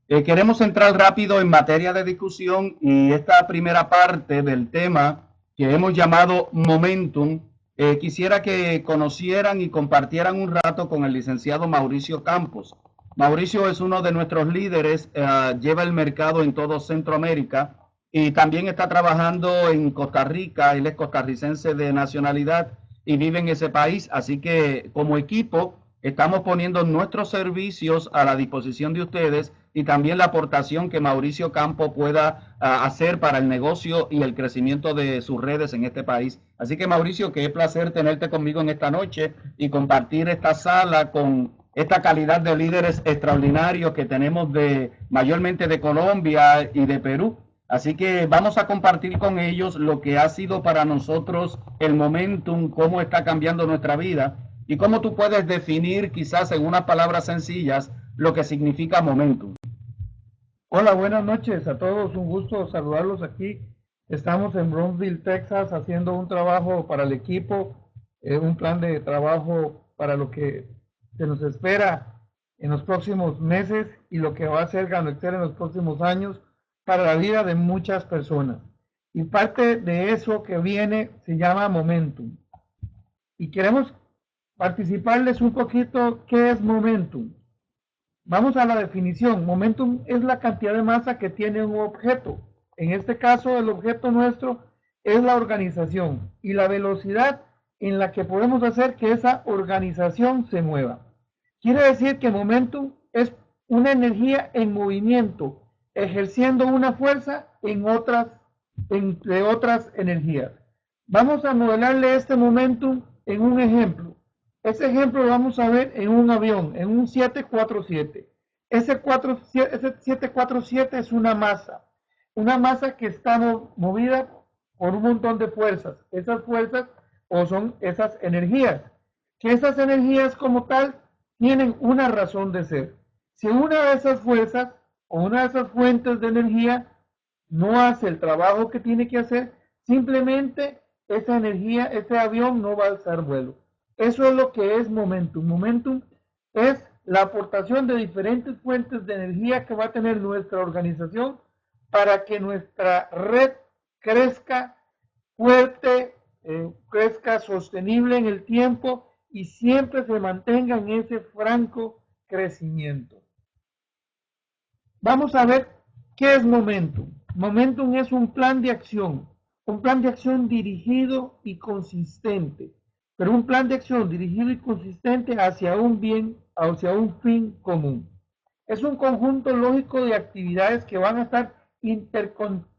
Queremos entrar rápido en materia de discusión y esta primera parte del tema que hemos llamado Momentum, quisiera que conocieran y compartieran un rato con el licenciado Mauricio Campos. Mauricio es uno de nuestros líderes, lleva el mercado en todo Centroamérica y también está trabajando en Costa Rica. Él es costarricense de nacionalidad y vive en ese país, así que como equipo estamos poniendo nuestros servicios a la disposición de ustedes y también la aportación que Mauricio Campo pueda hacer para el negocio y el crecimiento de sus redes en este país. Así que Mauricio, qué placer tenerte conmigo en esta noche y compartir esta sala con esta calidad de líderes extraordinarios que tenemos mayormente de Colombia y de Perú. Así que vamos a compartir con ellos lo que ha sido para nosotros el momentum, cómo está cambiando nuestra vida y cómo tú puedes definir quizás en unas palabras sencillas lo que significa momentum. Hola, buenas noches a todos. Un gusto saludarlos aquí. Estamos en Brownsville, Texas, haciendo un trabajo para el equipo, un plan de trabajo para lo que se nos espera en los próximos meses y lo que va a ser Ganoexcel en los próximos años para la vida de muchas personas. Y parte de eso que viene se llama Momentum. Y queremos participarles un poquito qué es Momentum. Vamos a la definición. Momentum es la cantidad de masa que tiene un objeto. En este caso, el objeto nuestro es la organización y la velocidad en la que podemos hacer que esa organización se mueva. Quiere decir que momentum es una energía en movimiento, ejerciendo una fuerza entre otras energías. Vamos a modelarle este momentum en un ejemplo. Ese ejemplo lo vamos a ver en un avión, en un 747. Ese 747 es una masa que está movida por un montón de fuerzas. Esas fuerzas o son esas energías, que esas energías como tal tienen una razón de ser. Si una de esas fuerzas o una de esas fuentes de energía no hace el trabajo que tiene que hacer, simplemente esa energía, ese avión no va a alzar vuelo. Eso es lo que es momentum. Momentum es la aportación de diferentes fuentes de energía que va a tener nuestra organización para que nuestra red crezca fuerte, crezca sostenible en el tiempo y siempre se mantenga en ese franco crecimiento. Vamos a ver qué es Momentum. Momentum es un plan de acción dirigido y consistente, pero un plan de acción dirigido y consistente hacia un bien, hacia un fin común. Es un conjunto lógico de actividades que van a estar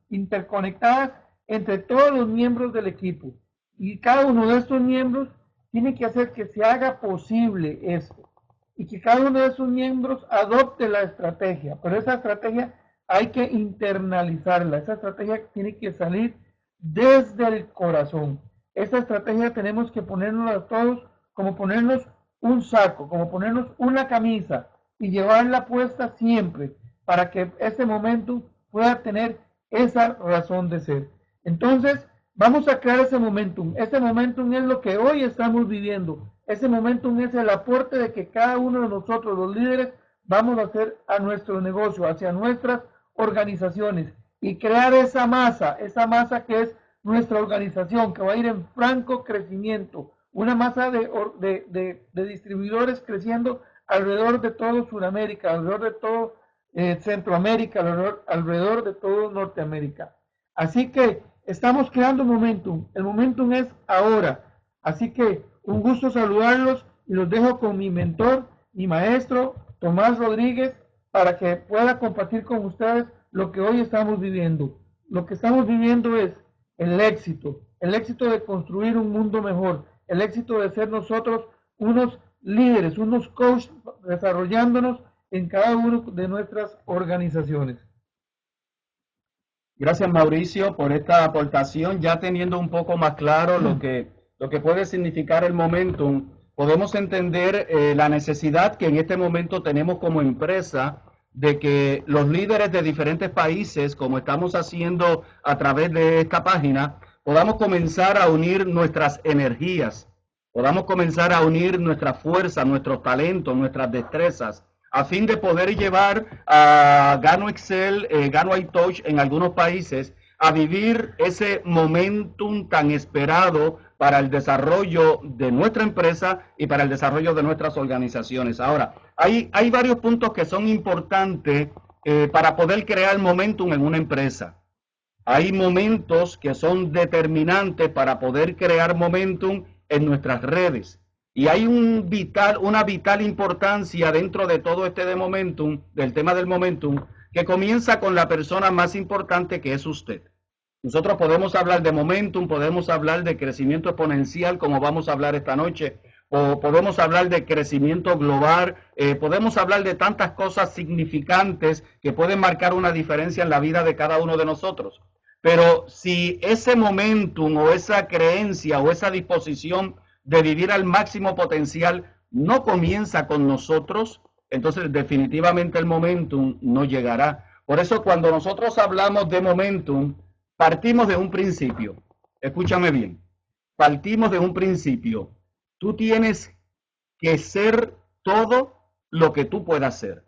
interconectadas entre todos los miembros del equipo y cada uno de estos miembros tiene que hacer que se haga posible esto y que cada uno de esos miembros adopte la estrategia, pero esa estrategia hay que internalizarla, esa estrategia tiene que salir desde el corazón. Esa estrategia tenemos que ponernos a todos como ponernos un saco, como ponernos una camisa y llevarla puesta siempre para que ese momento pueda tener esa razón de ser. Entonces, vamos a crear ese momentum. Ese momentum es lo que hoy estamos viviendo. Ese momentum es el aporte de que cada uno de nosotros, los líderes, vamos a hacer a nuestro negocio, hacia nuestras organizaciones y crear esa masa que es nuestra organización, que va a ir en franco crecimiento, una masa de distribuidores creciendo alrededor de todo Sudamérica, alrededor de todo Centroamérica, alrededor de todo Norteamérica. Así que estamos creando momentum, el momentum es ahora, así que un gusto saludarlos y los dejo con mi mentor, mi maestro, Tomás Rodríguez, para que pueda compartir con ustedes lo que hoy estamos viviendo. Lo que estamos viviendo es el éxito de construir un mundo mejor, el éxito de ser nosotros unos líderes, unos coaches desarrollándonos en cada una de nuestras organizaciones. Gracias Mauricio por esta aportación, ya teniendo un poco más claro lo que puede significar el momentum, podemos entender la necesidad que en este momento tenemos como empresa de que los líderes de diferentes países, como estamos haciendo a través de esta página, podamos comenzar a unir nuestras energías, podamos comenzar a unir nuestra fuerza, nuestros talentos, nuestras destrezas, a fin de poder llevar a Gano Excel, Gano iTouch en algunos países a vivir ese momentum tan esperado para el desarrollo de nuestra empresa y para el desarrollo de nuestras organizaciones. Ahora, hay varios puntos que son importantes para poder crear momentum en una empresa. Hay momentos que son determinantes para poder crear momentum en nuestras redes. Y hay una vital importancia dentro de todo este de momentum, del tema del momentum, que comienza con la persona más importante, que es usted. Nosotros podemos hablar de momentum, podemos hablar de crecimiento exponencial, como vamos a hablar esta noche, o podemos hablar de crecimiento global, podemos hablar de tantas cosas significantes que pueden marcar una diferencia en la vida de cada uno de nosotros. Pero si ese momentum o esa creencia o esa disposición de vivir al máximo potencial no comienza con nosotros, entonces definitivamente el momentum no llegará. Por eso cuando nosotros hablamos de momentum, partimos de un principio. Escúchame bien. Partimos de un principio. Tú tienes que ser todo lo que tú puedas ser.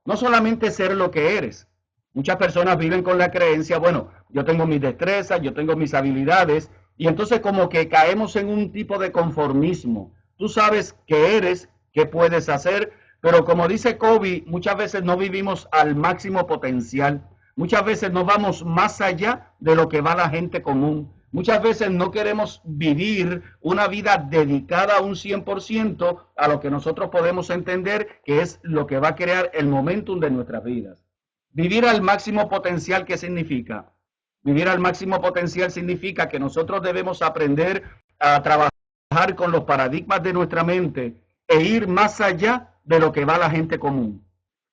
No solamente ser lo que eres. Muchas personas viven con la creencia, bueno, yo tengo mis destrezas, yo tengo mis habilidades, y entonces como que caemos en un tipo de conformismo. Tú sabes qué eres, qué puedes hacer, pero como dice Kobe, muchas veces no vivimos al máximo potencial. Muchas veces no vamos más allá de lo que va la gente común. Muchas veces no queremos vivir una vida dedicada a un 100% a lo que nosotros podemos entender que es lo que va a crear el momentum de nuestras vidas. Vivir al máximo potencial, ¿qué significa? Vivir al máximo potencial significa que nosotros debemos aprender a trabajar con los paradigmas de nuestra mente e ir más allá de lo que va la gente común.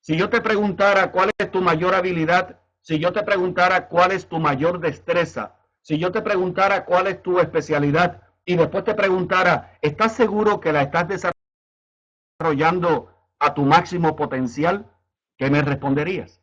Si yo te preguntara cuál es tu mayor habilidad, si yo te preguntara cuál es tu mayor destreza, si yo te preguntara cuál es tu especialidad y después te preguntara, ¿estás seguro que la estás desarrollando a tu máximo potencial? ¿Qué me responderías?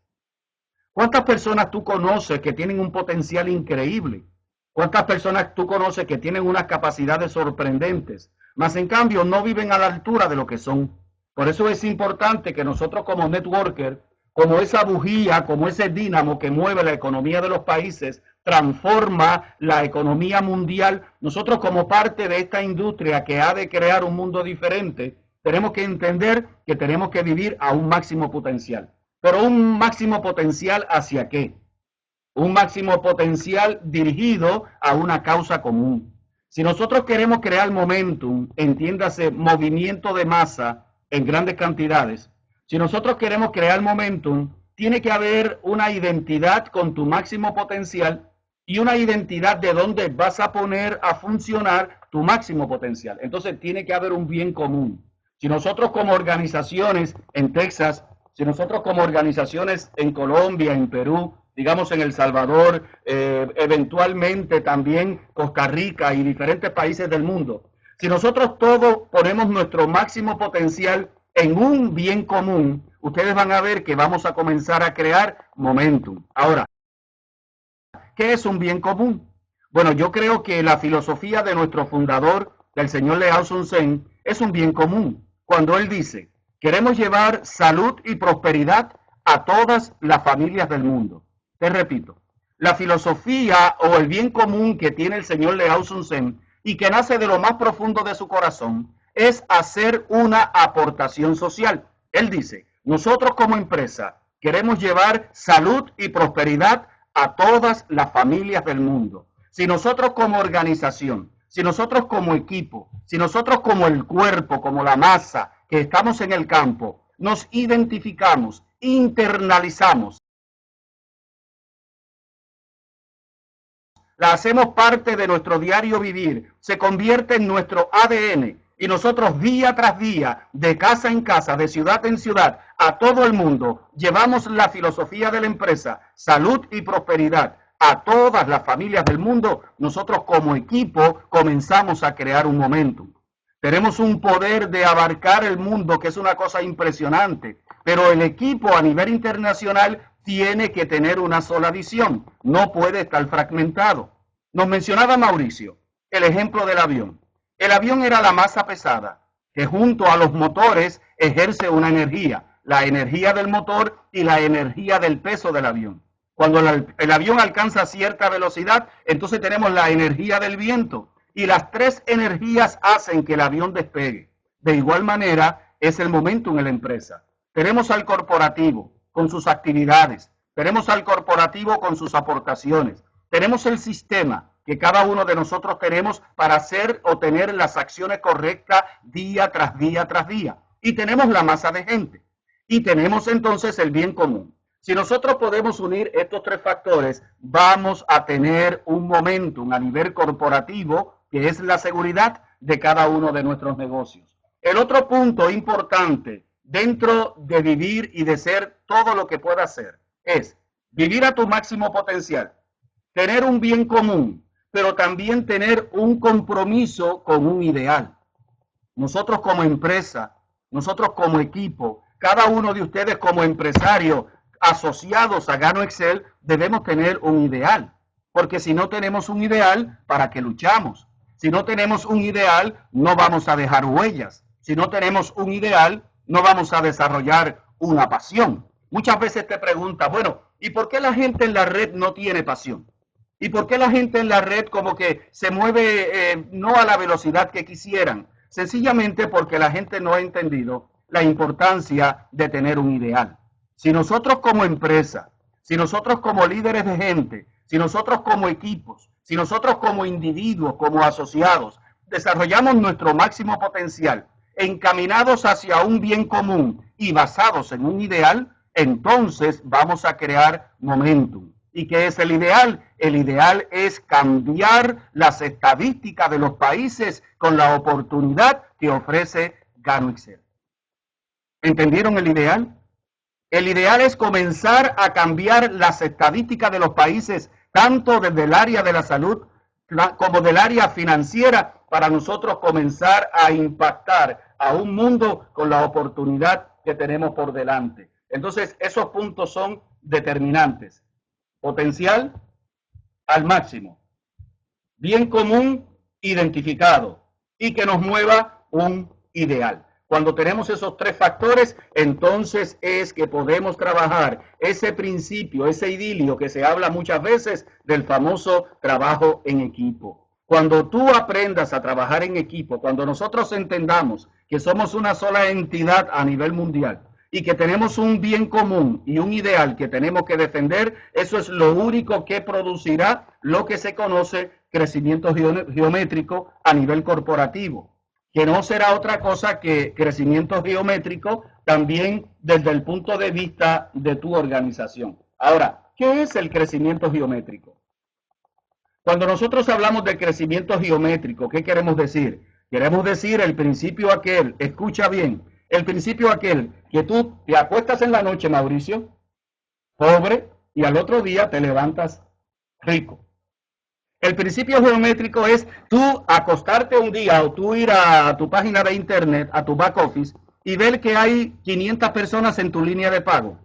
¿Cuántas personas tú conoces que tienen un potencial increíble? ¿Cuántas personas tú conoces que tienen unas capacidades sorprendentes? Mas en cambio no viven a la altura de lo que son. Por eso es importante que nosotros como networker, como esa bujía, como ese dínamo que mueve la economía de los países, transforma la economía mundial, nosotros como parte de esta industria que ha de crear un mundo diferente, tenemos que entender que tenemos que vivir a un máximo potencial. Pero un máximo potencial ¿hacia qué? Un máximo potencial dirigido a una causa común. Si nosotros queremos crear momentum, entiéndase, movimiento de masa en grandes cantidades, si nosotros queremos crear momentum, tiene que haber una identidad con tu máximo potencial y una identidad de dónde vas a poner a funcionar tu máximo potencial. Entonces tiene que haber un bien común. Si nosotros como organizaciones en Texas, si nosotros como organizaciones en Colombia, en Perú, digamos en El Salvador, eventualmente también Costa Rica y diferentes países del mundo, si nosotros todos ponemos nuestro máximo potencial en un bien común, ustedes van a ver que vamos a comenzar a crear momentum. Ahora, ¿qué es un bien común? Bueno, yo creo que la filosofía de nuestro fundador, del señor Lao Tzu, es un bien común. Cuando él dice, queremos llevar salud y prosperidad a todas las familias del mundo. Te repito, la filosofía o el bien común que tiene el señor Lao Tzu y que nace de lo más profundo de su corazón es hacer una aportación social. Él dice, nosotros como empresa queremos llevar salud y prosperidad a todas las familias del mundo. Si nosotros como organización, si nosotros como equipo, si nosotros como el cuerpo, como la masa que estamos en el campo, nos identificamos, internalizamos, la hacemos parte de nuestro diario vivir, se convierte en nuestro ADN y nosotros día tras día, de casa en casa, de ciudad en ciudad, a todo el mundo, llevamos la filosofía de la empresa, salud y prosperidad a todas las familias del mundo, nosotros como equipo comenzamos a crear un momentum. Tenemos un poder de abarcar el mundo que es una cosa impresionante, pero el equipo a nivel internacional tiene que tener una sola visión, no puede estar fragmentado. Nos mencionaba Mauricio el ejemplo del avión. El avión era la masa pesada, que junto a los motores ejerce una energía. la energía del motor y la energía del peso del avión. Cuando el avión alcanza cierta velocidad, entonces tenemos la energía del viento y las tres energías hacen que el avión despegue. De igual manera es el momentum en la empresa. Tenemos al corporativo con sus actividades, tenemos al corporativo con sus aportaciones, tenemos el sistema que cada uno de nosotros tenemos para hacer o tener las acciones correctas día tras día tras día. Y tenemos la masa de gente. Y tenemos entonces el bien común. Si nosotros podemos unir estos tres factores, vamos a tener un momentum a nivel corporativo, que es la seguridad de cada uno de nuestros negocios. El otro punto importante dentro de vivir y de ser todo lo que pueda ser es vivir a tu máximo potencial, tener un bien común, pero también tener un compromiso con un ideal. Nosotros como empresa, nosotros como equipo, cada uno de ustedes como empresario asociados a Gano Excel, debemos tener un ideal. Porque si no tenemos un ideal, ¿para qué luchamos? Si no tenemos un ideal, no vamos a dejar huellas. Si no tenemos un ideal, no vamos a desarrollar una pasión. Muchas veces te preguntas, bueno, ¿y por qué la gente en la red no tiene pasión? ¿Y por qué la gente en la red como que se mueve no a la velocidad que quisieran? Sencillamente porque la gente no ha entendido la importancia de tener un ideal. Si nosotros como empresa, si nosotros como líderes de gente, si nosotros como equipos, si nosotros como individuos, como asociados, desarrollamos nuestro máximo potencial, encaminados hacia un bien común y basados en un ideal, entonces vamos a crear momentum. ¿Y qué es el ideal? El ideal es cambiar las estadísticas de los países con la oportunidad que ofrece Gano Excel. ¿Entendieron el ideal? El ideal es comenzar a cambiar las estadísticas de los países, tanto desde el área de la salud como del área financiera, para nosotros comenzar a impactar a un mundo con la oportunidad que tenemos por delante. Entonces, esos puntos son determinantes. Potencial al máximo. Bien común identificado y que nos mueva un ideal. Cuando tenemos esos tres factores, entonces es que podemos trabajar ese principio, ese idilio que se habla muchas veces del famoso trabajo en equipo. Cuando tú aprendas a trabajar en equipo, cuando nosotros entendamos que somos una sola entidad a nivel mundial y que tenemos un bien común y un ideal que tenemos que defender, eso es lo único que producirá lo que se conoce crecimiento geométrico a nivel corporativo, que no será otra cosa que crecimiento geométrico también desde el punto de vista de tu organización. Ahora, ¿qué es el crecimiento geométrico? Cuando nosotros hablamos de crecimiento geométrico, ¿qué queremos decir? Queremos decir el principio aquel, escucha bien, el principio aquel que tú te acuestas en la noche, Mauricio, pobre, y al otro día te levantas rico. El principio geométrico es tú acostarte un día o tú ir a tu página de internet, a tu back office, y ver que hay 500 personas en tu línea de pago.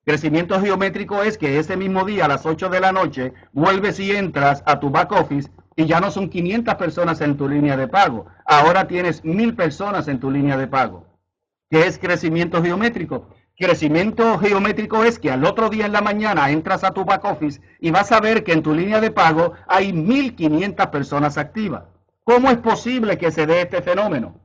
Crecimiento geométrico es que ese mismo día a las 8 de la noche vuelves y entras a tu back office y ya no son 500 personas en tu línea de pago. Ahora tienes 1000 personas en tu línea de pago. ¿Qué es crecimiento geométrico? Crecimiento geométrico es que al otro día en la mañana entras a tu back office y vas a ver que en tu línea de pago hay 1500 personas activas. ¿Cómo es posible que se dé este fenómeno?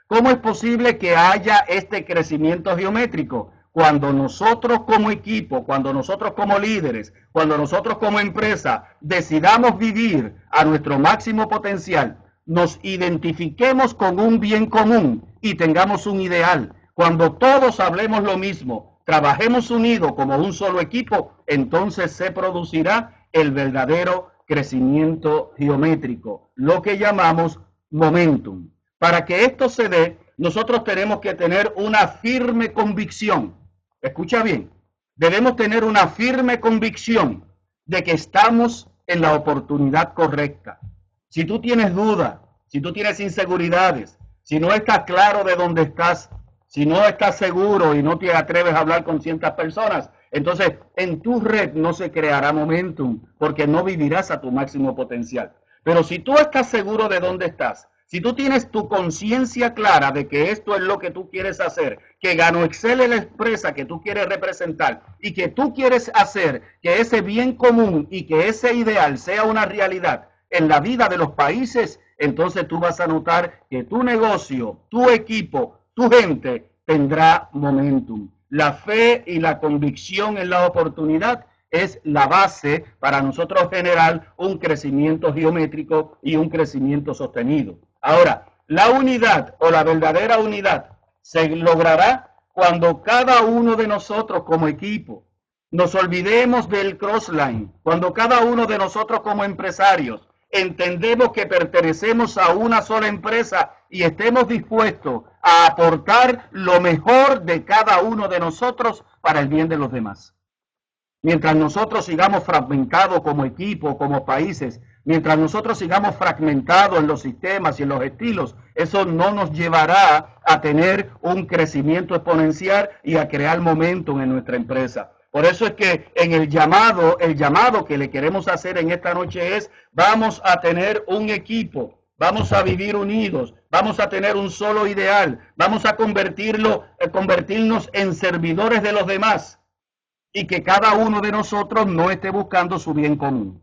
¿Cómo es posible que haya este crecimiento geométrico? Cuando nosotros como equipo, cuando nosotros como líderes, cuando nosotros como empresa decidamos vivir a nuestro máximo potencial, nos identifiquemos con un bien común y tengamos un ideal. Cuando todos hablemos lo mismo, trabajemos unidos como un solo equipo, entonces se producirá el verdadero crecimiento geométrico, lo que llamamos momentum. Para que esto se dé, nosotros tenemos que tener una firme convicción. Escucha bien, debemos tener una firme convicción de que estamos en la oportunidad correcta. Si tú tienes dudas, si tú tienes inseguridades, si no estás claro de dónde estás, si no estás seguro y no te atreves a hablar con ciertas personas, entonces en tu red no se creará momentum porque no vivirás a tu máximo potencial. Pero si tú estás seguro de dónde estás, Si tú tienes tu conciencia clara de que esto es lo que tú quieres hacer, que GanoExcel es la empresa que tú quieres representar y que tú quieres hacer que ese bien común y que ese ideal sea una realidad en la vida de los países, entonces tú vas a notar que tu negocio, tu equipo, tu gente tendrá momentum. La fe y la convicción en la oportunidad es la base para nosotros generar un crecimiento geométrico y un crecimiento sostenido. Ahora, la unidad o la verdadera unidad se logrará cuando cada uno de nosotros como equipo nos olvidemos del crossline, cuando cada uno de nosotros como empresarios entendemos que pertenecemos a una sola empresa y estemos dispuestos a aportar lo mejor de cada uno de nosotros para el bien de los demás. Mientras nosotros sigamos fragmentados como equipo, como países, mientras nosotros sigamos fragmentados en los sistemas y en los estilos, eso no nos llevará a tener un crecimiento exponencial y a crear momentum en nuestra empresa. Por eso es que en el llamado que le queremos hacer en esta noche es, vamos a tener un equipo, vamos a vivir unidos, vamos a tener un solo ideal, vamos a convertirnos en servidores de los demás y que cada uno de nosotros no esté buscando su bien común.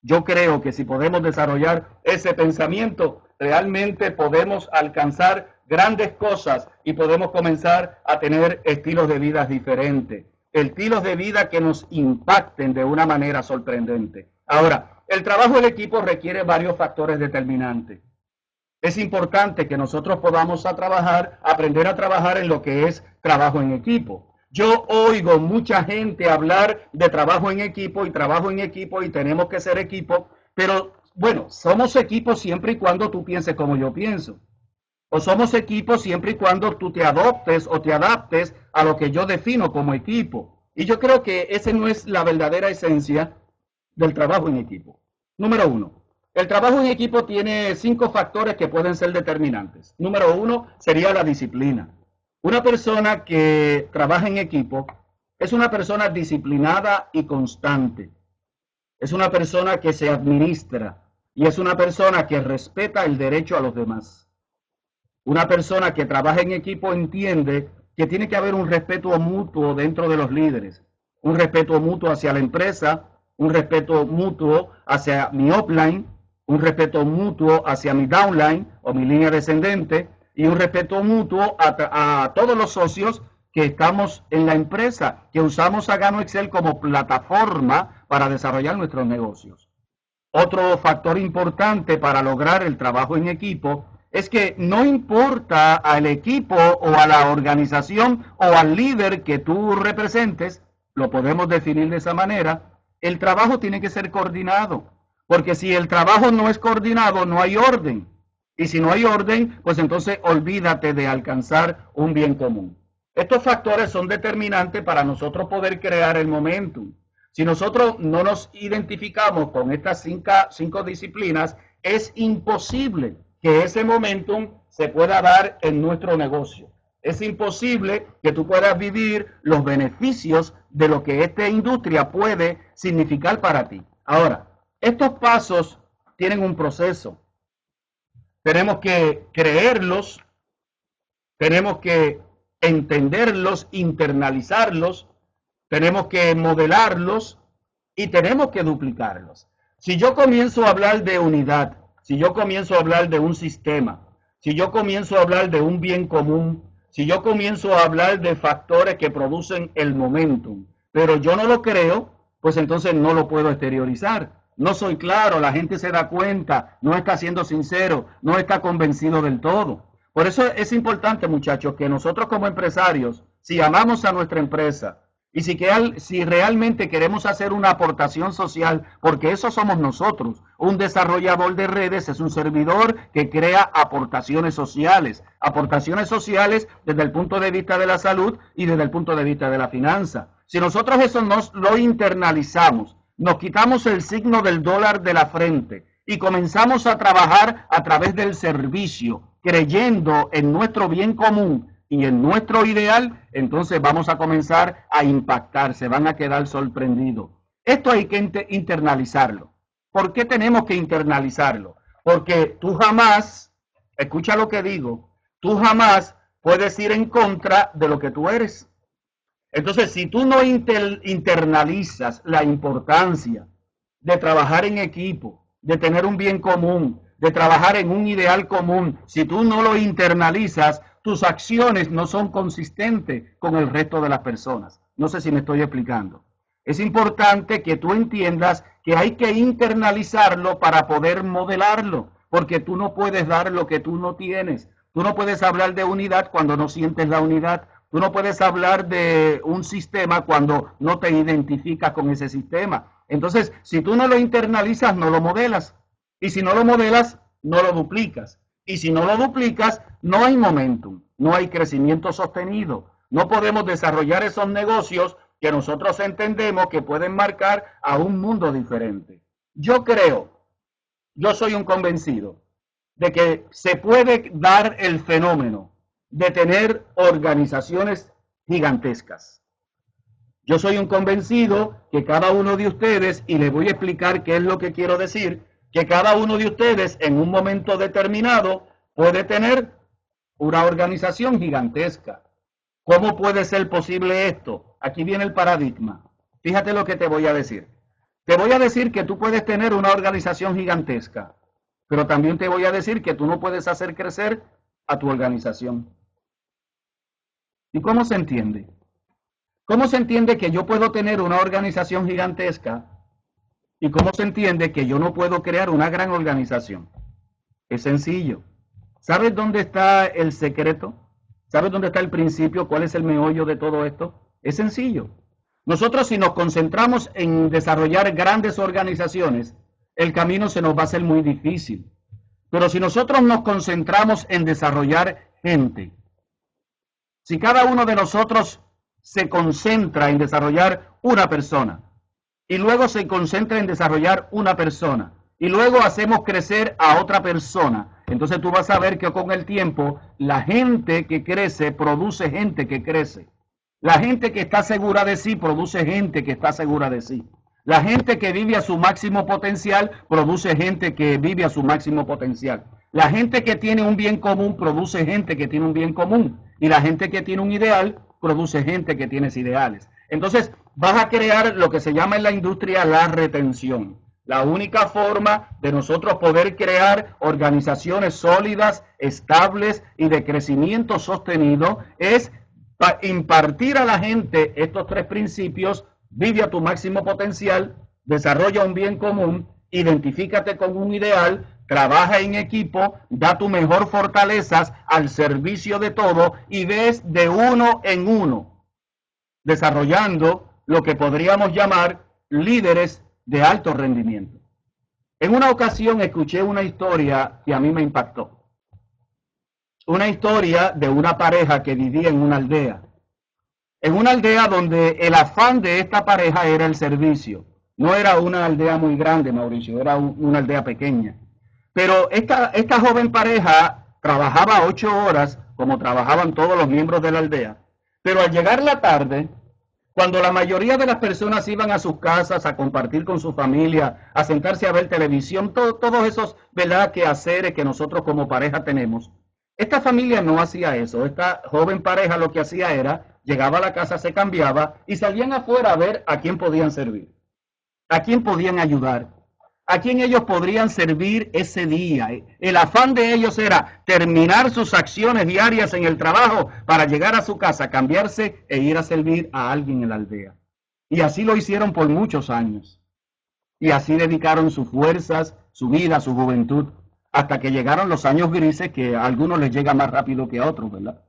Yo creo que si podemos desarrollar ese pensamiento, realmente podemos alcanzar grandes cosas y podemos comenzar a tener estilos de vida diferentes. Estilos de vida que nos impacten de una manera sorprendente. Ahora, el trabajo en equipo requiere varios factores determinantes. Es importante que nosotros podamos aprender a trabajar en lo que es trabajo en equipo. Yo oigo mucha gente hablar de trabajo en equipo y tenemos que ser equipo, pero bueno, somos equipos siempre y cuando tú pienses como yo pienso. O somos equipos siempre y cuando tú te adoptes o te adaptes a lo que yo defino como equipo. Y yo creo que esa no es la verdadera esencia del trabajo en equipo. Número uno, el trabajo en equipo tiene 5 factores que pueden ser determinantes. Número 1 sería la disciplina. Una persona que trabaja en equipo es una persona disciplinada y constante. Es una persona que se administra y es una persona que respeta el derecho a los demás. Una persona que trabaja en equipo entiende que tiene que haber un respeto mutuo dentro de los líderes, un respeto mutuo hacia la empresa, un respeto mutuo hacia mi upline, un respeto mutuo hacia mi downline o mi línea descendente y un respeto mutuo a todos los socios que estamos en la empresa, que usamos a GanoExcel como plataforma para desarrollar nuestros negocios. Otro factor importante para lograr el trabajo en equipo es que no importa al equipo o a la organización o al líder que tú representes, lo podemos definir de esa manera, el trabajo tiene que ser coordinado, porque si el trabajo no es coordinado, no hay orden. Y si no hay orden, pues entonces olvídate de alcanzar un bien común. Estos factores son determinantes para nosotros poder crear el momentum. Si nosotros no nos identificamos con estas 5 disciplinas, es imposible que ese momentum se pueda dar en nuestro negocio. Es imposible que tú puedas vivir los beneficios de lo que esta industria puede significar para ti. Ahora, estos pasos tienen un proceso. Tenemos que creerlos, tenemos que entenderlos, internalizarlos, tenemos que modelarlos y tenemos que duplicarlos. Si yo comienzo a hablar de unidad, si yo comienzo a hablar de un sistema, si yo comienzo a hablar de un bien común, si yo comienzo a hablar de factores que producen el momentum, pero yo no lo creo, pues entonces no lo puedo exteriorizar. No soy claro, la gente se da cuenta, no está siendo sincero, no está convencido del todo. Por eso es importante, muchachos, que nosotros como empresarios, si amamos a nuestra empresa y si realmente queremos hacer una aportación social, porque eso somos nosotros, un desarrollador de redes es un servidor que crea aportaciones sociales desde el punto de vista de la salud y desde el punto de vista de la finanza. Si nosotros eso nos lo internalizamos, nos quitamos el signo del dólar de la frente y comenzamos a trabajar a través del servicio, creyendo en nuestro bien común y en nuestro ideal, entonces vamos a comenzar a impactar, se van a quedar sorprendidos. Esto hay que internalizarlo. ¿Por qué tenemos que internalizarlo? Porque tú jamás Escucha lo que digo. Tú jamás puedes ir en contra de lo que tú eres. Entonces, si tú no internalizas la importancia de trabajar en equipo, de tener un bien común, de trabajar en un ideal común, si tú no lo internalizas, tus acciones no son consistentes con el resto de las personas. No sé si me estoy explicando. Es importante que tú entiendas que hay que internalizarlo para poder modelarlo, porque tú no puedes dar lo que tú no tienes. Tú no puedes hablar de unidad cuando no sientes la unidad. Tú no puedes hablar de un sistema cuando no te identificas con ese sistema. Entonces, si tú no lo internalizas, no lo modelas. Y si no lo modelas, no lo duplicas. Y si no lo duplicas, no hay momentum, no hay crecimiento sostenido. No podemos desarrollar esos negocios que nosotros entendemos que pueden marcar a un mundo diferente. Yo soy un convencido de que se puede dar el fenómeno de tener organizaciones gigantescas. Yo soy un convencido que cada uno de ustedes, y les voy a explicar qué es lo que quiero decir, que cada uno de ustedes en un momento determinado puede tener una organización gigantesca. ¿Cómo puede ser posible esto? Aquí viene el paradigma. Fíjate lo que te voy a decir. Te voy a decir que tú puedes tener una organización gigantesca, pero también te voy a decir que tú no puedes hacer crecer a tu organización. ¿Y cómo se entiende? ¿Cómo se entiende que yo puedo tener una organización gigantesca y cómo se entiende que yo no puedo crear una gran organización? Es sencillo. ¿Sabes dónde está el secreto? ¿Sabes dónde está el principio? ¿Cuál es el meollo de todo esto? Es sencillo. Nosotros, si nos concentramos en desarrollar grandes organizaciones, el camino se nos va a hacer muy difícil. Pero si nosotros nos concentramos en desarrollar gente, si cada uno de nosotros se concentra en desarrollar una persona y luego se concentra en desarrollar una persona y luego hacemos crecer a otra persona, entonces tú vas a ver que con el tiempo la gente que crece produce gente que crece. La gente que está segura de sí produce gente que está segura de sí. La gente que vive a su máximo potencial produce gente que vive a su máximo potencial. La gente que tiene un bien común produce gente que tiene un bien común. Y la gente que tiene un ideal produce gente que tiene ideales. Entonces vas a crear lo que se llama en la industria la retención. La única forma de nosotros poder crear organizaciones sólidas, estables y de crecimiento sostenido es impartir a la gente estos tres principios: vive a tu máximo potencial, desarrolla un bien común, identifícate con un ideal, trabaja en equipo, da tu mejor fortalezas al servicio de todo y ves de uno en uno, desarrollando lo que podríamos llamar líderes de alto rendimiento. En una ocasión escuché una historia que a mí me impactó. Una historia de una pareja que vivía en una aldea. En una aldea donde el afán de esta pareja era el servicio. No era una aldea muy grande, Mauricio, era una aldea pequeña. Pero esta joven pareja trabajaba 8 horas, como trabajaban todos los miembros de la aldea. Pero al llegar la tarde, cuando la mayoría de las personas iban a sus casas a compartir con su familia, a sentarse a ver televisión, todos esos, ¿verdad?, quehaceres que nosotros como pareja tenemos, esta familia no hacía eso. Esta joven pareja lo que hacía era, llegaba a la casa, se cambiaba y salían afuera a ver a quién podían servir, a quién podían ayudar, a quién ellos podrían servir ese día. El afán de ellos era terminar sus acciones diarias en el trabajo para llegar a su casa, cambiarse e ir a servir a alguien en la aldea. Y así lo hicieron por muchos años. Y así dedicaron sus fuerzas, su vida, su juventud, hasta que llegaron los años grises, que a algunos les llega más rápido que a otros, ¿verdad?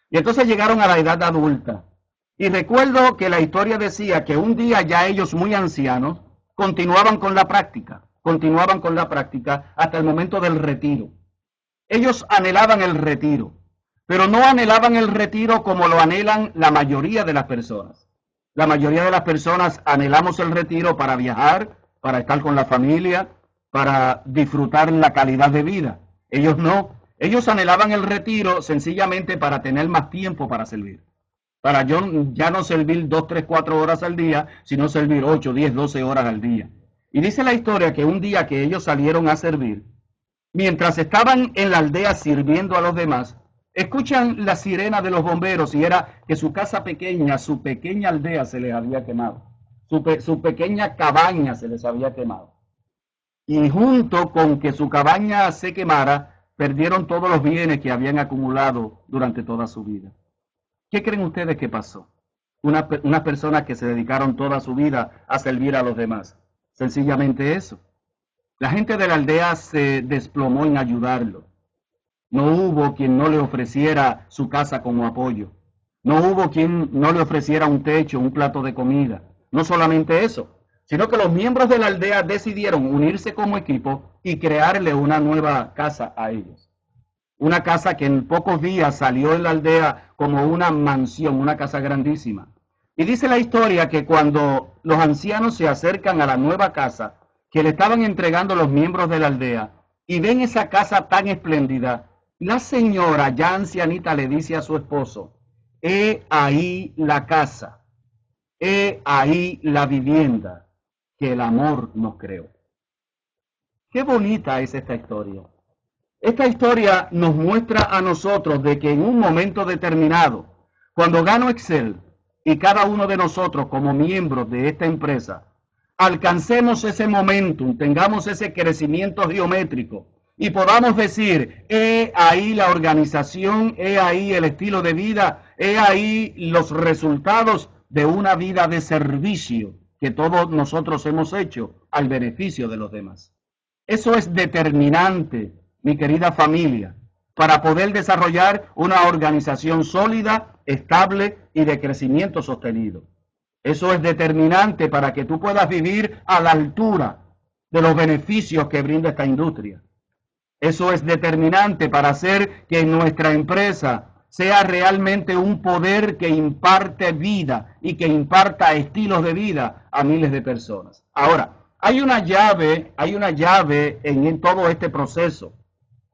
Y entonces llegaron a la edad adulta. Y recuerdo que la historia decía que un día ya ellos muy ancianos continuaban con la práctica hasta el momento del retiro. Ellos anhelaban el retiro, pero no anhelaban el retiro como lo anhelan la mayoría de las personas. La mayoría de las personas anhelamos el retiro para viajar, para estar con la familia, para disfrutar la calidad de vida. Ellos no. Ellos anhelaban el retiro sencillamente para tener más tiempo para servir. Para yo ya no servir 2, 3, 4 horas al día, sino servir 8, 10, 12 horas al día. Y dice la historia que un día que ellos salieron a servir, mientras estaban en la aldea sirviendo a los demás, escuchan la sirena de los bomberos y era que su casa pequeña, su pequeña aldea se les había quemado. Su pequeña cabaña se les había quemado. Y junto con que su cabaña se quemara, perdieron todos los bienes que habían acumulado durante toda su vida. ¿Qué creen ustedes que pasó? Unas personas que se dedicaron toda su vida a servir a los demás. Sencillamente eso. La gente de la aldea se desplomó en ayudarlo. No hubo quien no le ofreciera su casa como apoyo. No hubo quien no le ofreciera un techo, un plato de comida. No solamente eso, sino que los miembros de la aldea decidieron unirse como equipo y crearle una nueva casa a ellos. Una casa que en pocos días salió en la aldea como una mansión, una casa grandísima. Y dice la historia que cuando los ancianos se acercan a la nueva casa que le estaban entregando los miembros de la aldea y ven esa casa tan espléndida, la señora ya ancianita le dice a su esposo: he ahí la casa, he ahí la vivienda que el amor nos creó. Qué bonita es esta historia. Esta historia nos muestra a nosotros de que en un momento determinado, cuando Gano Excel y cada uno de nosotros como miembros de esta empresa, alcancemos ese momentum, tengamos ese crecimiento geométrico y podamos decir: he ahí la organización, he ahí el estilo de vida, he ahí los resultados de una vida de servicio que todos nosotros hemos hecho al beneficio de los demás. Eso es determinante, mi querida familia, para poder desarrollar una organización sólida, estable y de crecimiento sostenido. Eso es determinante para que tú puedas vivir a la altura de los beneficios que brinda esta industria. Eso es determinante para hacer que nuestra empresa sea realmente un poder que imparte vida y que imparta estilos de vida a miles de personas. Ahora, hay una llave en todo este proceso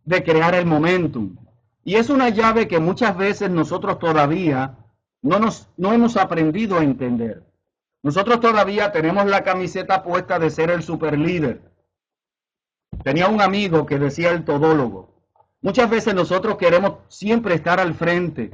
de crear el momentum. Y es una llave que muchas veces nosotros todavía no hemos aprendido a entender. Nosotros todavía tenemos la camiseta puesta de ser el superlíder. Tenía un amigo que decía el todólogo. Muchas veces nosotros queremos siempre estar al frente.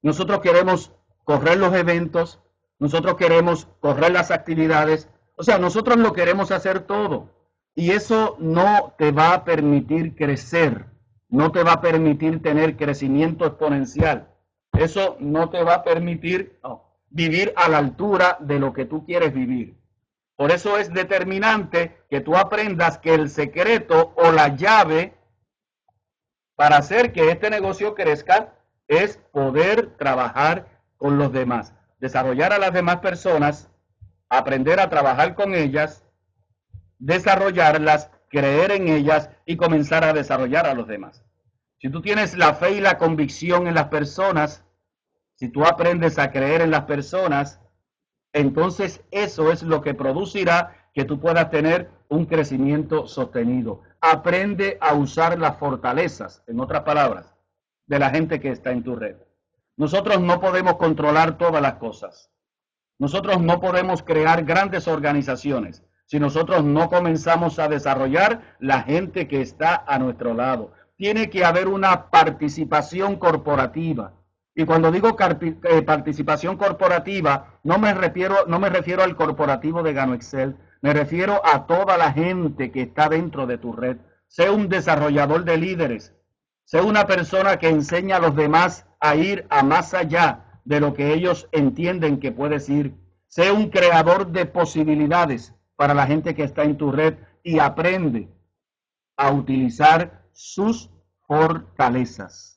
Nosotros queremos correr los eventos. Nosotros queremos correr las actividades. O sea, nosotros lo queremos hacer todo. Y eso no te va a permitir crecer. No te va a permitir tener crecimiento exponencial. Eso no te va a permitir vivir a la altura de lo que tú quieres vivir. Por eso es determinante que tú aprendas que el secreto o la llave para hacer que este negocio crezca es poder trabajar con los demás, desarrollar a las demás personas, aprender a trabajar con ellas, desarrollarlas, creer en ellas y comenzar a desarrollar a los demás. Si tú tienes la fe y la convicción en las personas, si tú aprendes a creer en las personas, entonces eso es lo que producirá que tú puedas tener un crecimiento sostenido. Aprende a usar las fortalezas, en otras palabras, de la gente que está en tu red. Nosotros no podemos controlar todas las cosas. Nosotros no podemos crear grandes organizaciones si nosotros no comenzamos a desarrollar la gente que está a nuestro lado. Tiene que haber una participación corporativa. Y cuando digo participación corporativa, no me refiero al corporativo de Gano Excel, me refiero a toda la gente que está dentro de tu red. Sé un desarrollador de líderes, sé una persona que enseña a los demás a ir a más allá de lo que ellos entienden que puedes ir. Sé un creador de posibilidades para la gente que está en tu red y aprende a utilizar sus fortalezas.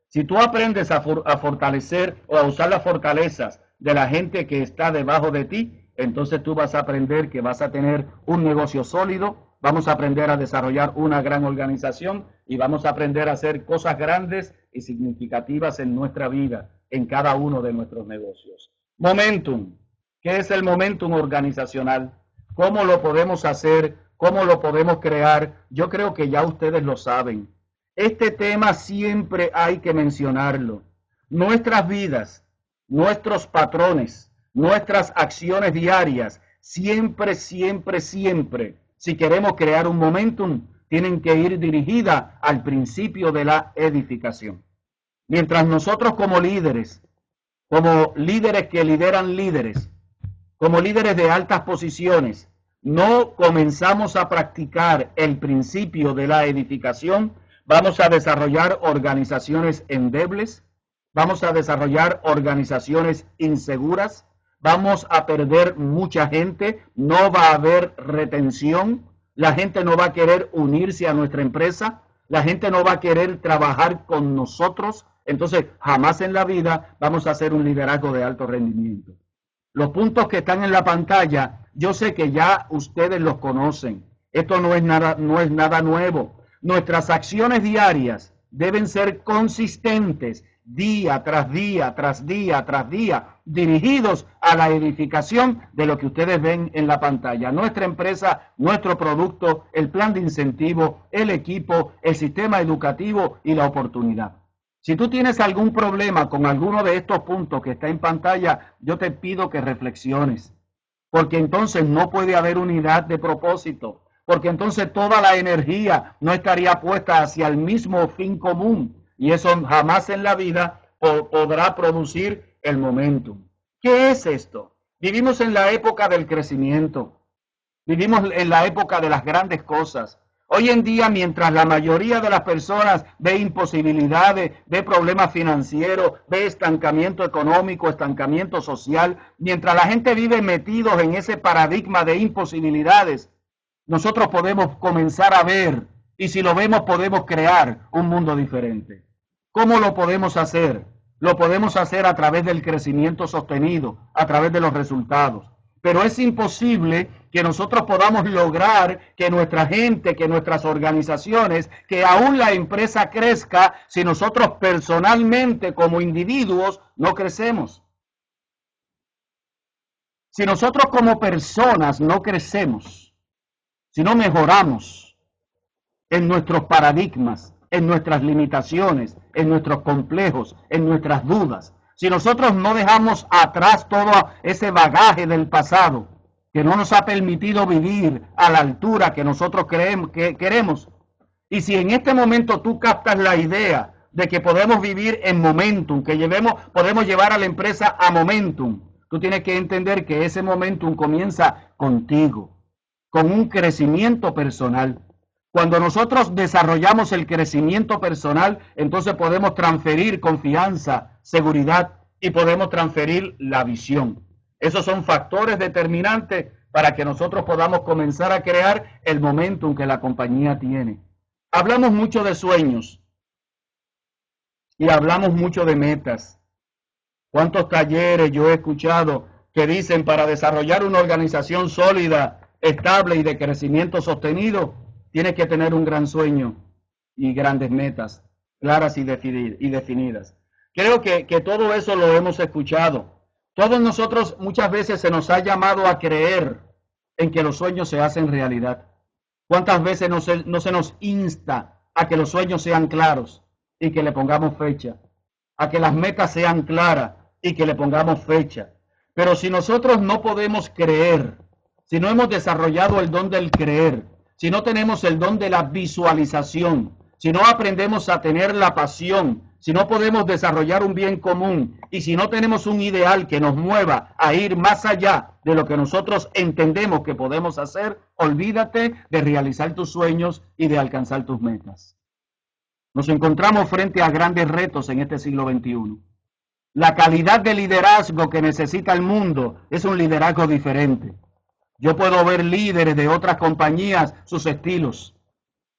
Si tú aprendes a fortalecer o a usar las fortalezas de la gente que está debajo de ti, entonces tú vas a aprender que vas a tener un negocio sólido, vamos a aprender a desarrollar una gran organización y vamos a aprender a hacer cosas grandes y significativas en nuestra vida, en cada uno de nuestros negocios. Momentum. ¿Qué es el momentum organizacional? ¿Cómo lo podemos hacer? ¿Cómo lo podemos crear? Yo creo que ya ustedes lo saben. Este tema siempre hay que mencionarlo. Nuestras vidas, nuestros patrones, nuestras acciones diarias, siempre, si queremos crear un momentum, tienen que ir dirigidas al principio de la edificación. Mientras nosotros como líderes que lideran líderes, como líderes de altas posiciones, no comenzamos a practicar el principio de la edificación, vamos a desarrollar organizaciones endebles, vamos a desarrollar organizaciones inseguras, vamos a perder mucha gente, no va a haber retención, la gente no va a querer unirse a nuestra empresa, la gente no va a querer trabajar con nosotros, entonces jamás en la vida vamos a hacer un liderazgo de alto rendimiento. Los puntos que están en la pantalla, yo sé que ya ustedes los conocen. Esto no es nada nuevo. Nuestras acciones diarias deben ser consistentes, día tras día, tras día, tras día, dirigidos a la edificación de lo que ustedes ven en la pantalla. Nuestra empresa, nuestro producto, el plan de incentivo, el equipo, el sistema educativo y la oportunidad. Si tú tienes algún problema con alguno de estos puntos que está en pantalla, yo te pido que reflexiones, porque entonces no puede haber unidad de propósito, porque entonces toda la energía no estaría puesta hacia el mismo fin común, y eso jamás en la vida podrá producir el momentum. ¿Qué es esto? Vivimos en la época del crecimiento, vivimos en la época de las grandes cosas. Hoy en día, mientras la mayoría de las personas ve imposibilidades, ve problemas financieros, ve estancamiento económico, estancamiento social, mientras la gente vive metidos en ese paradigma de imposibilidades, nosotros podemos comenzar a ver, y si lo vemos podemos crear un mundo diferente. ¿Cómo lo podemos hacer? Lo podemos hacer a través del crecimiento sostenido, a través de los resultados. Pero es imposible que nosotros podamos lograr que nuestra gente, que nuestras organizaciones, que aún la empresa crezca si nosotros personalmente como individuos no crecemos. Si nosotros como personas no crecemos, si no mejoramos en nuestros paradigmas, en nuestras limitaciones, en nuestros complejos, en nuestras dudas, si nosotros no dejamos atrás todo ese bagaje del pasado que no nos ha permitido vivir a la altura que nosotros queremos, y si en este momento tú captas la idea de que podemos vivir en momentum, que podemos llevar a la empresa a momentum, tú tienes que entender que ese momentum comienza contigo, con un crecimiento personal. Cuando nosotros desarrollamos el crecimiento personal, entonces podemos transferir confianza, seguridad y podemos transferir la visión. Esos son factores determinantes para que nosotros podamos comenzar a crear el momentum que la compañía tiene. Hablamos mucho de sueños y hablamos mucho de metas. ¿Cuántos talleres yo he escuchado que dicen para desarrollar una organización sólida, estable y de crecimiento sostenido, tienes que tener un gran sueño y grandes metas claras y definidas? Creo que todo eso lo hemos escuchado. Todos nosotros muchas veces se nos ha llamado a creer en que los sueños se hacen realidad. ¿Cuántas veces no se nos insta a que los sueños sean claros y que le pongamos fecha? A que las metas sean claras y que le pongamos fecha. Pero si nosotros no podemos creer, si no hemos desarrollado el don del creer, si no tenemos el don de la visualización, si no aprendemos a tener la pasión, si no podemos desarrollar un bien común y si no tenemos un ideal que nos mueva a ir más allá de lo que nosotros entendemos que podemos hacer, olvídate de realizar tus sueños y de alcanzar tus metas. Nos encontramos frente a grandes retos en este siglo XXI. La calidad de liderazgo que necesita el mundo es un liderazgo diferente. Yo puedo ver líderes de otras compañías, sus estilos,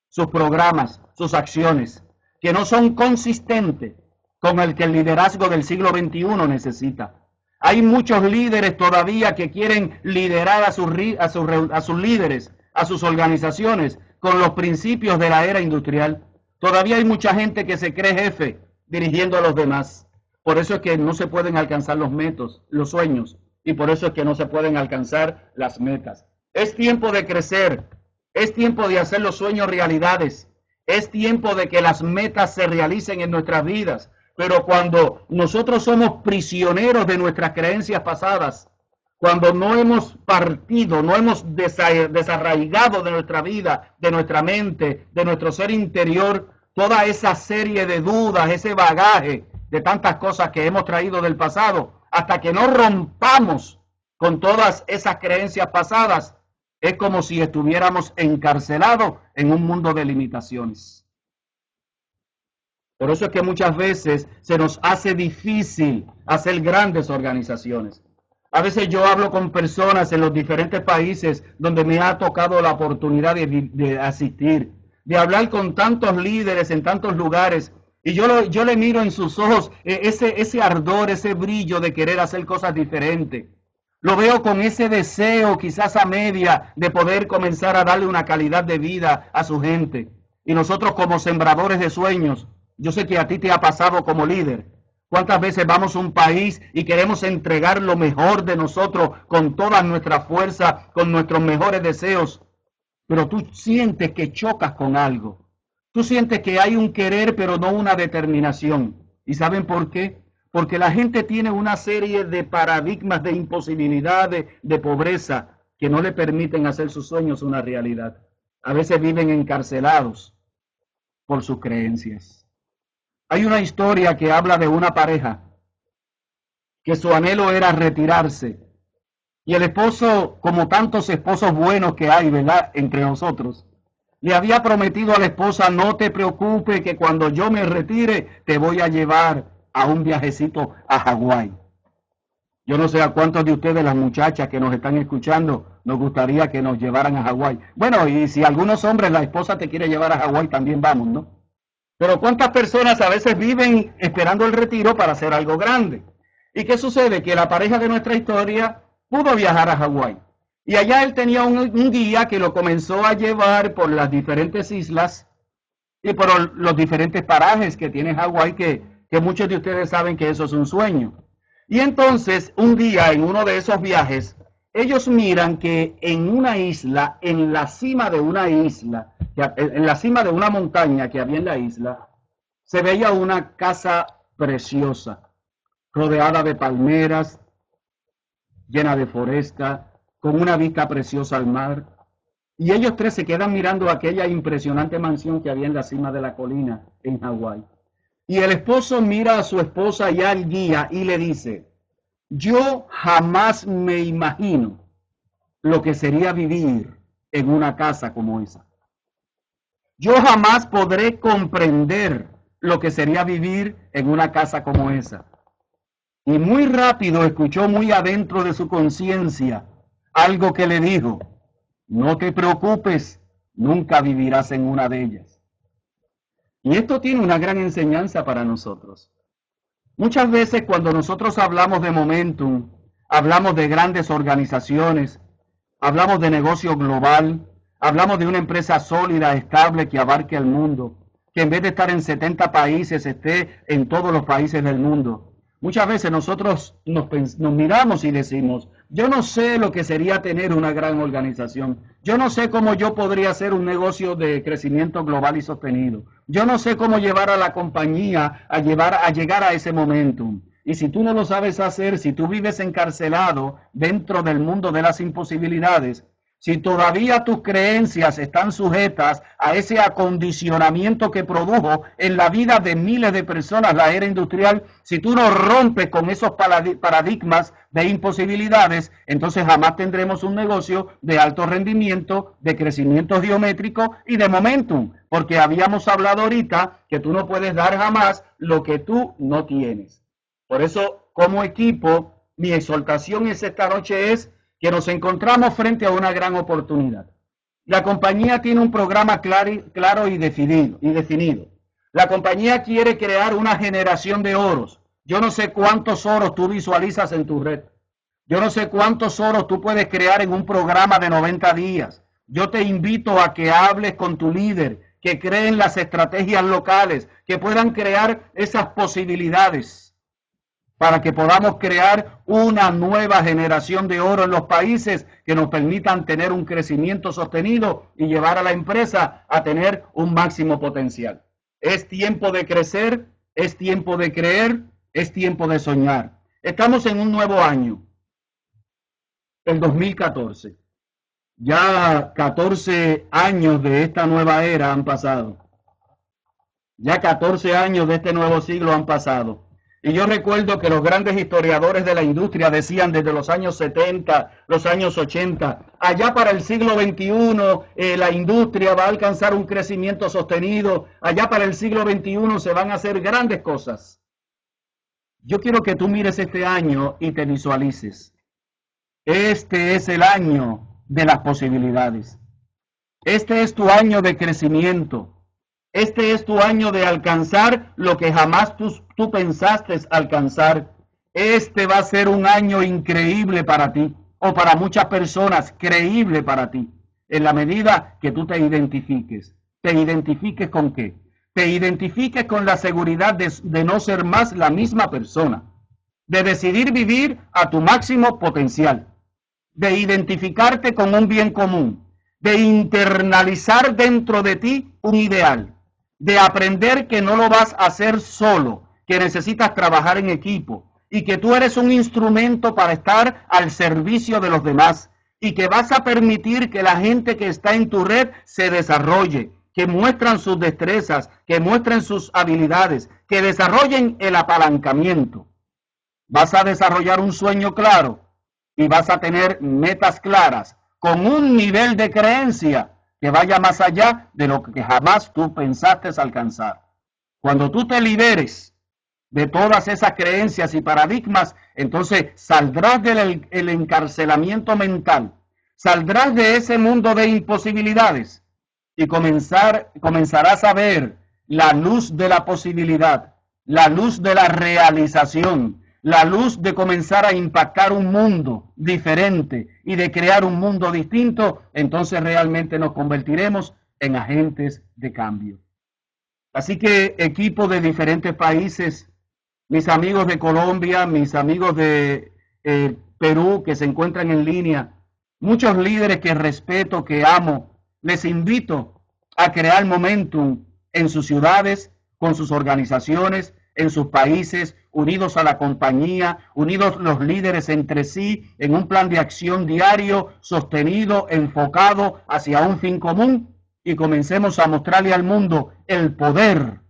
sus programas, sus acciones, que no son consistentes con el que el liderazgo del siglo XXI necesita. Hay muchos líderes todavía que quieren liderar a sus líderes, a sus organizaciones, con los principios de la era industrial. Todavía hay mucha gente que se cree jefe dirigiendo a los demás. Por eso es que no se pueden alcanzar los sueños, y por eso es que no se pueden alcanzar las metas. Es tiempo de crecer, es tiempo de hacer los sueños realidades. Es tiempo de que las metas se realicen en nuestras vidas, pero cuando nosotros somos prisioneros de nuestras creencias pasadas, cuando no hemos partido, no hemos desarraigado de nuestra vida, de nuestra mente, de nuestro ser interior, toda esa serie de dudas, ese bagaje de tantas cosas que hemos traído del pasado, hasta que no rompamos con todas esas creencias pasadas, es como si estuviéramos encarcelados en un mundo de limitaciones. Por eso es que muchas veces se nos hace difícil hacer grandes organizaciones. A veces yo hablo con personas en los diferentes países donde me ha tocado la oportunidad de asistir, de hablar con tantos líderes en tantos lugares, y yo le miro en sus ojos ese ardor, ese brillo de querer hacer cosas diferentes. Lo veo con ese deseo, quizás a media, de poder comenzar a darle una calidad de vida a su gente. Y nosotros como sembradores de sueños, yo sé que a ti te ha pasado como líder. ¿Cuántas veces vamos a un país y queremos entregar lo mejor de nosotros con toda nuestra fuerza, con nuestros mejores deseos? Pero tú sientes que chocas con algo. Tú sientes que hay un querer, pero no una determinación. ¿Y saben por qué? Porque la gente tiene una serie de paradigmas de imposibilidades, de pobreza, que no le permiten hacer sus sueños una realidad. A veces viven encarcelados por sus creencias. Hay una historia que habla de una pareja que su anhelo era retirarse. Y el esposo, como tantos esposos buenos que hay, ¿verdad?, entre nosotros, le había prometido a la esposa: no te preocupes, que cuando yo me retire te voy a llevar a un viajecito a Hawái. Yo no sé a cuántos de ustedes, las muchachas que nos están escuchando, nos gustaría que nos llevaran a Hawái. Bueno, y si algunos hombres, la esposa te quiere llevar a Hawái, también vamos, ¿no? Pero ¿cuántas personas a veces viven esperando el retiro para hacer algo grande? ¿Y qué sucede? Que la pareja de nuestra historia pudo viajar a Hawái. Y allá él tenía un guía que lo comenzó a llevar por las diferentes islas y por los diferentes parajes que tiene Hawái, que muchos de ustedes saben que eso es un sueño. Y entonces, un día en uno de esos viajes, ellos miran que en una isla, en la cima de una isla, en la cima de una montaña que había en la isla, se veía una casa preciosa, rodeada de palmeras, llena de foresta, con una vista preciosa al mar. Y ellos tres se quedan mirando aquella impresionante mansión que había en la cima de la colina en Hawái. Y el esposo mira a su esposa y al guía y le dice: yo jamás me imagino lo que sería vivir en una casa como esa. Yo jamás podré comprender lo que sería vivir en una casa como esa. Y muy rápido escuchó muy adentro de su conciencia algo que le dijo: no te preocupes, nunca vivirás en una de ellas. Y esto tiene una gran enseñanza para nosotros. Muchas veces cuando nosotros hablamos de momentum, hablamos de grandes organizaciones, hablamos de negocio global, hablamos de una empresa sólida, estable, que abarque el mundo, que en vez de estar en 70 países, esté en todos los países del mundo. Muchas veces nosotros nos miramos y decimos: yo no sé lo que sería tener una gran organización. Yo no sé cómo yo podría hacer un negocio de crecimiento global y sostenido. Yo no sé cómo llevar a la compañía a llegar a ese momentum. Y si tú no lo sabes hacer, si tú vives encarcelado dentro del mundo de las imposibilidades, si todavía tus creencias están sujetas a ese acondicionamiento que produjo en la vida de miles de personas la era industrial, si tú no rompes con esos paradigmas de imposibilidades, entonces jamás tendremos un negocio de alto rendimiento, de crecimiento geométrico y de momentum, porque habíamos hablado ahorita que tú no puedes dar jamás lo que tú no tienes. Por eso, como equipo, mi exhortación esta noche es que nos encontramos frente a una gran oportunidad. La compañía tiene un programa claro y definido. La compañía quiere crear una generación de oros. Yo no sé cuántos oros tú visualizas en tu red. Yo no sé cuántos oros tú puedes crear en un programa de 90 días. Yo te invito a que hables con tu líder, que creen las estrategias locales, que puedan crear esas posibilidades, para que podamos crear una nueva generación de oro en los países que nos permitan tener un crecimiento sostenido y llevar a la empresa a tener un máximo potencial. Es tiempo de crecer, es tiempo de creer, es tiempo de soñar. Estamos en un nuevo año. el 2014. Ya 14 años de esta nueva era han pasado. Ya 14 años de este nuevo siglo han pasado. Y yo recuerdo que los grandes historiadores de la industria decían desde los años 70, los años 80, allá para el siglo XXI la industria va a alcanzar un crecimiento sostenido, allá para el siglo XXI se van a hacer grandes cosas. Yo quiero que tú mires este año y te visualices. Este es el año de las posibilidades. Este es tu año de crecimiento. Este es tu año de alcanzar lo que jamás tú pensaste alcanzar. Este va a ser un año increíble para ti, o para muchas personas, creíble para ti, en la medida que tú te identifiques. ¿Te identifiques con qué? Te identifiques con la seguridad de no ser más la misma persona, de decidir vivir a tu máximo potencial, de identificarte con un bien común, de internalizar dentro de ti un ideal, de aprender que no lo vas a hacer solo, que necesitas trabajar en equipo y que tú eres un instrumento para estar al servicio de los demás y que vas a permitir que la gente que está en tu red se desarrolle, que muestran sus destrezas, que muestren sus habilidades, que desarrollen el apalancamiento. Vas a desarrollar un sueño claro y vas a tener metas claras con un nivel de creencia que vaya más allá de lo que jamás tú pensaste alcanzar. Cuando tú te liberes de todas esas creencias y paradigmas, entonces saldrás del encarcelamiento mental, saldrás de ese mundo de imposibilidades y comenzarás a ver la luz de la posibilidad, la luz de la realización, la luz de comenzar a impactar un mundo diferente y de crear un mundo distinto. Entonces realmente nos convertiremos en agentes de cambio. Así que equipo de diferentes países, mis amigos de Colombia, mis amigos de Perú que se encuentran en línea, muchos líderes que respeto, que amo, les invito a crear momentum en sus ciudades, con sus organizaciones, en sus países, unidos a la compañía, unidos los líderes entre sí, en un plan de acción diario, sostenido, enfocado hacia un fin común, y comencemos a mostrarle al mundo el poder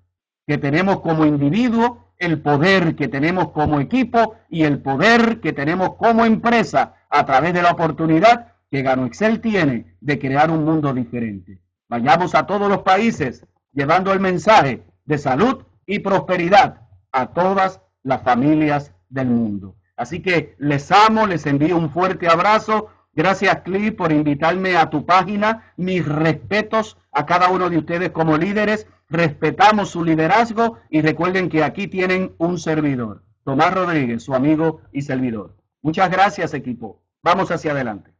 que tenemos como individuo, el poder que tenemos como equipo y el poder que tenemos como empresa a través de la oportunidad que GanoExcel tiene de crear un mundo diferente. Vayamos a todos los países llevando el mensaje de salud y prosperidad a todas las familias del mundo. Así que les amo, les envío un fuerte abrazo. Gracias, Cliff, por invitarme a tu página. Mis respetos a cada uno de ustedes como líderes. Respetamos su liderazgo y recuerden que aquí tienen un servidor, Tomás Rodríguez, su amigo y servidor. Muchas gracias, equipo. Vamos hacia adelante.